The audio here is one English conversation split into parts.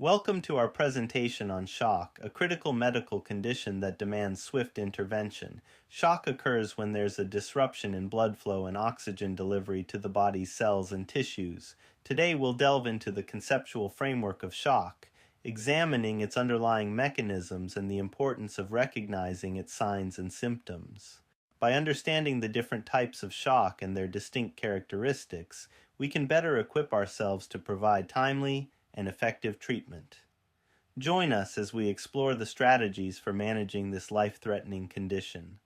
Welcome to our presentation on shock, a critical medical condition that demands swift intervention. Shock occurs when there's a disruption in blood flow and oxygen delivery to the body's cells and tissues. Today we'll delve into the conceptual framework of shock, examining its underlying mechanisms and the importance of recognizing its signs and symptoms. By understanding the different types of shock and their distinct characteristics, we can better equip ourselves to provide timely and effective treatment. Join us as we explore the strategies for managing this life-threatening condition.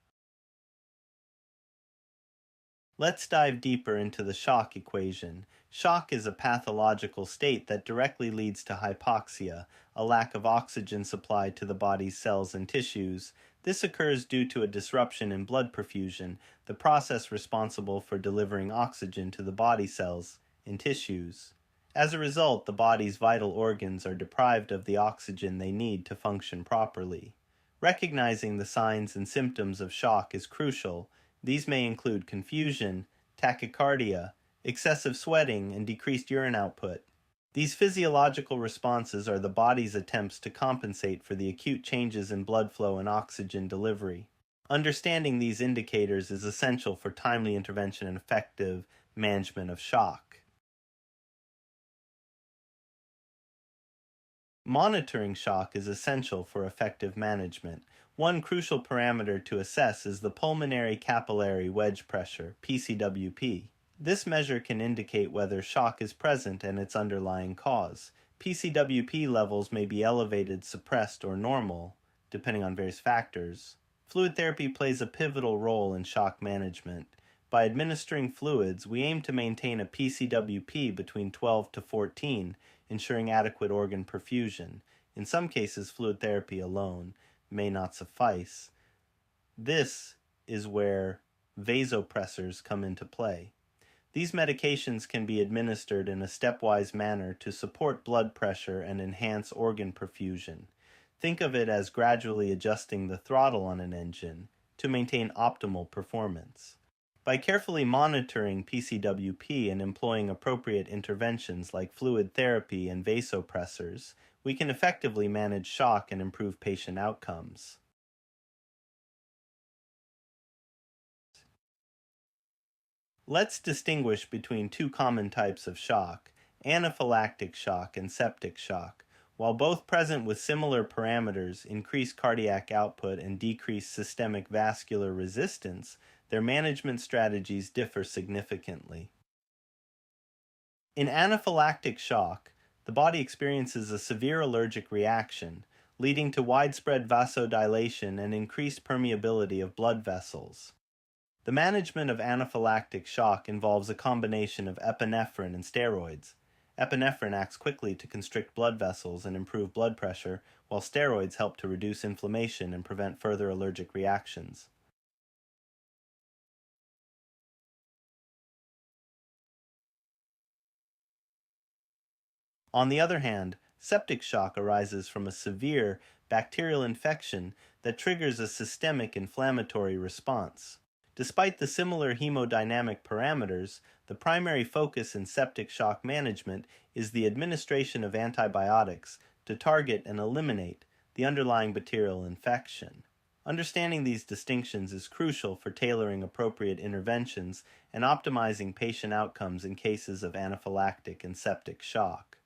Let's dive deeper into the shock equation. Shock is a pathological state that directly leads to hypoxia, a lack of oxygen supply to the body's cells and tissues. This occurs due to a disruption in blood perfusion, the process responsible for delivering oxygen to the body cells and tissues. As a result, the body's vital organs are deprived of the oxygen they need to function properly. Recognizing the signs and symptoms of shock is crucial. These may include confusion, tachycardia, excessive sweating, and decreased urine output. These physiological responses are the body's attempts to compensate for the acute changes in blood flow and oxygen delivery. Understanding these indicators is essential for timely intervention and effective management of shock. Monitoring shock is essential for effective management. One crucial parameter to assess is the pulmonary capillary wedge pressure, PCWP. This measure can indicate whether shock is present and its underlying cause. PCWP levels may be elevated, suppressed, or normal, depending on various factors. Fluid therapy plays a pivotal role in shock management. By administering fluids, we aim to maintain a PCWP between 12 to 14, ensuring adequate organ perfusion. In some cases, fluid therapy alone may not suffice. This is where vasopressors come into play. These medications can be administered in a stepwise manner to support blood pressure and enhance organ perfusion. Think of it as gradually adjusting the throttle on an engine to maintain optimal performance. By carefully monitoring PCWP and employing appropriate interventions like fluid therapy and vasopressors, we can effectively manage shock and improve patient outcomes. Let's distinguish between two common types of shock, anaphylactic shock and septic shock. While both present with similar parameters, increased cardiac output and decreased systemic vascular resistance, their management strategies differ significantly. In anaphylactic shock, the body experiences a severe allergic reaction, leading to widespread vasodilation and increased permeability of blood vessels. The management of anaphylactic shock involves a combination of epinephrine and steroids. Epinephrine acts quickly to constrict blood vessels and improve blood pressure, while steroids help to reduce inflammation and prevent further allergic reactions. On the other hand, septic shock arises from a severe bacterial infection that triggers a systemic inflammatory response. Despite the similar hemodynamic parameters, the primary focus in septic shock management is the administration of antibiotics to target and eliminate the underlying bacterial infection. Understanding these distinctions is crucial for tailoring appropriate interventions and optimizing patient outcomes in cases of anaphylactic and septic shock.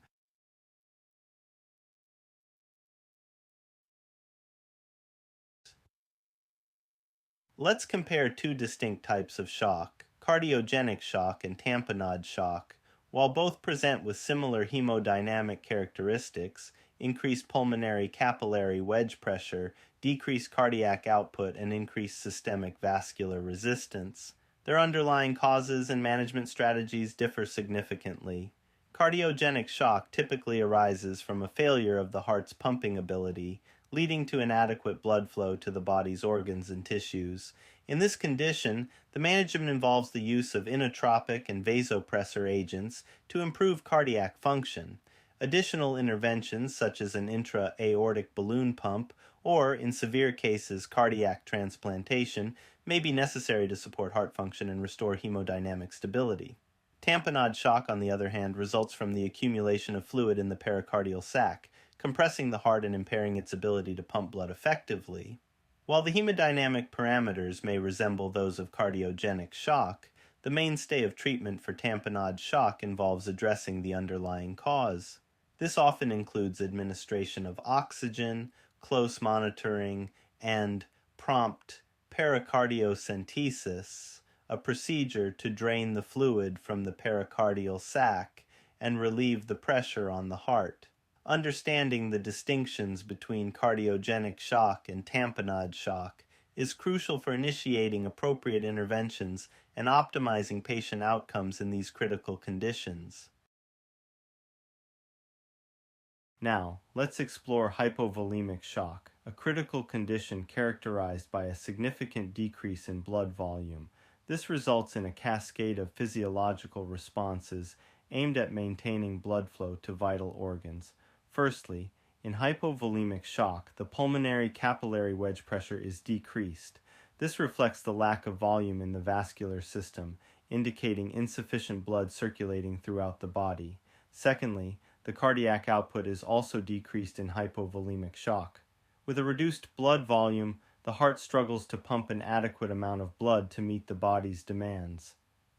Let's compare two distinct types of shock, cardiogenic shock and tamponade shock. While both present with similar hemodynamic characteristics, increased pulmonary capillary wedge pressure, decreased cardiac output, and increased systemic vascular resistance, their underlying causes and management strategies differ significantly. Cardiogenic shock typically arises from a failure of the heart's pumping ability, leading to inadequate blood flow to the body's organs and tissues. In this condition, the management involves the use of inotropic and vasopressor agents to improve cardiac function. Additional interventions, such as an intra-aortic balloon pump or, in severe cases, cardiac transplantation, may be necessary to support heart function and restore hemodynamic stability. Tamponade shock, on the other hand, results from the accumulation of fluid in the pericardial sac. compressing the heart and impairing its ability to pump blood effectively. While the hemodynamic parameters may resemble those of cardiogenic shock, the mainstay of treatment for tamponade shock involves addressing the underlying cause. This often includes administration of oxygen, close monitoring, and prompt pericardiocentesis, a procedure to drain the fluid from the pericardial sac and relieve the pressure on the heart. Understanding the distinctions between cardiogenic shock and tamponade shock is crucial for initiating appropriate interventions and optimizing patient outcomes in these critical conditions. Now, let's explore hypovolemic shock, a critical condition characterized by a significant decrease in blood volume. This results in a cascade of physiological responses aimed at maintaining blood flow to vital organs. Firstly, in hypovolemic shock, the pulmonary capillary wedge pressure is decreased. This reflects the lack of volume in the vascular system, indicating insufficient blood circulating throughout the body. Secondly, the cardiac output is also decreased in hypovolemic shock. With a reduced blood volume, the heart struggles to pump an adequate amount of blood to meet the body's demands.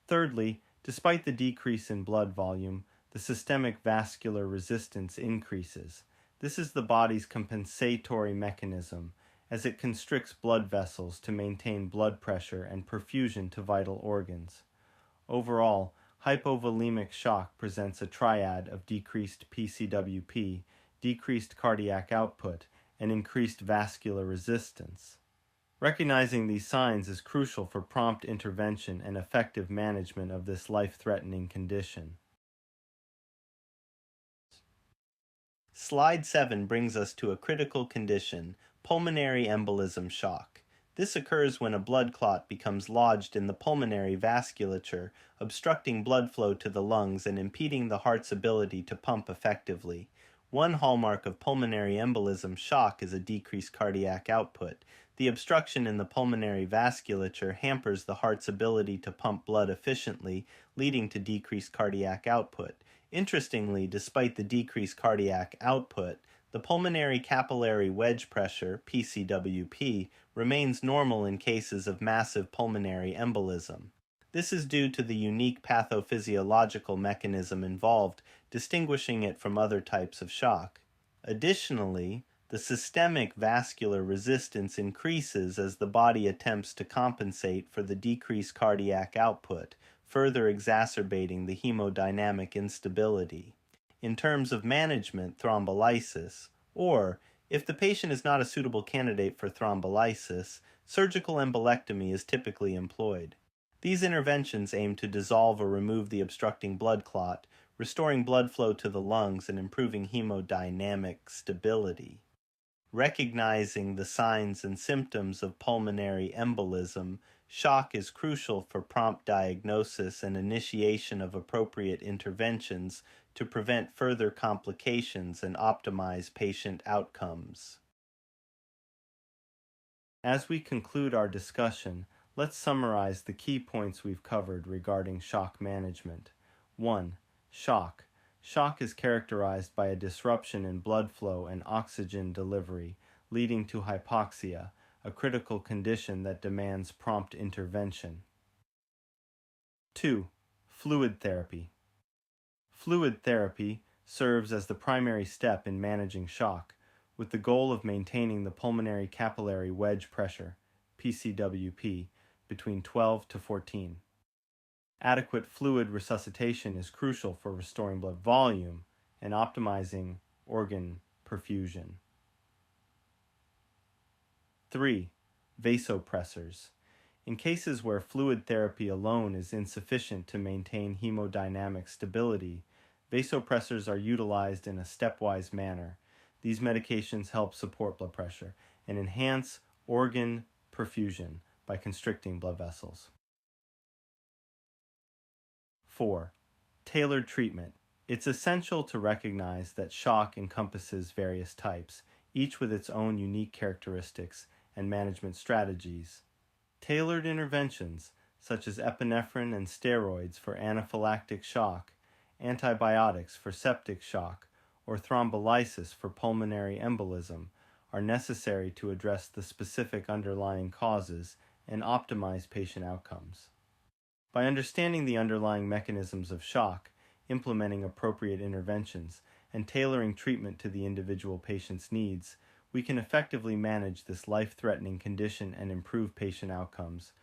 Thirdly, despite the decrease in blood volume, the systemic vascular resistance increases. This is the body's compensatory mechanism, as it constricts blood vessels to maintain blood pressure and perfusion to vital organs. Overall, hypovolemic shock presents a triad of decreased PCWP, decreased cardiac output, and increased vascular resistance. Recognizing these signs is crucial for prompt intervention and effective management of this life-threatening condition. Slide 7 brings us to a critical condition, pulmonary embolism shock. This occurs when a blood clot becomes lodged in the pulmonary vasculature, obstructing blood flow to the lungs and impeding the heart's ability to pump effectively. One hallmark of pulmonary embolism shock is a decreased cardiac output. The obstruction in the pulmonary vasculature hampers the heart's ability to pump blood efficiently, leading to decreased cardiac output. Interestingly, despite the decreased cardiac output, the pulmonary capillary wedge pressure, PCWP, remains normal in cases of massive pulmonary embolism. This is due to the unique pathophysiological mechanism involved, distinguishing it from other types of shock. Additionally, the systemic vascular resistance increases as the body attempts to compensate for the decreased cardiac output, further exacerbating the hemodynamic instability. In terms of management, thrombolysis, or, if the patient is not a suitable candidate for thrombolysis, surgical embolectomy is typically employed. These interventions aim to dissolve or remove the obstructing blood clot, restoring blood flow to the lungs and improving hemodynamic stability. Recognizing the signs and symptoms of pulmonary embolism, shock is crucial for prompt diagnosis and initiation of appropriate interventions to prevent further complications and optimize patient outcomes. As we conclude our discussion, let's summarize the key points we've covered regarding shock management. 1. Shock. Shock is characterized by a disruption in blood flow and oxygen delivery, leading to hypoxia, a critical condition that demands prompt intervention. 2. Fluid therapy. Fluid therapy serves as the primary step in managing shock, with the goal of maintaining the pulmonary capillary wedge pressure, PCWP, between 12 to 14. Adequate fluid resuscitation is crucial for restoring blood volume and optimizing organ perfusion. 3. Vasopressors. In cases where fluid therapy alone is insufficient to maintain hemodynamic stability, vasopressors are utilized in a stepwise manner. These medications help support blood pressure and enhance organ perfusion by constricting blood vessels. 4. Tailored treatment. It's essential to recognize that shock encompasses various types, each with its own unique characteristics and management strategies. Tailored interventions, such as epinephrine and steroids for anaphylactic shock, antibiotics for septic shock, or thrombolysis for pulmonary embolism are necessary to address the specific underlying causes and optimize patient outcomes. By understanding the underlying mechanisms of shock, implementing appropriate interventions, and tailoring treatment to the individual patient's needs, we can effectively manage this life-threatening condition and improve patient outcomes,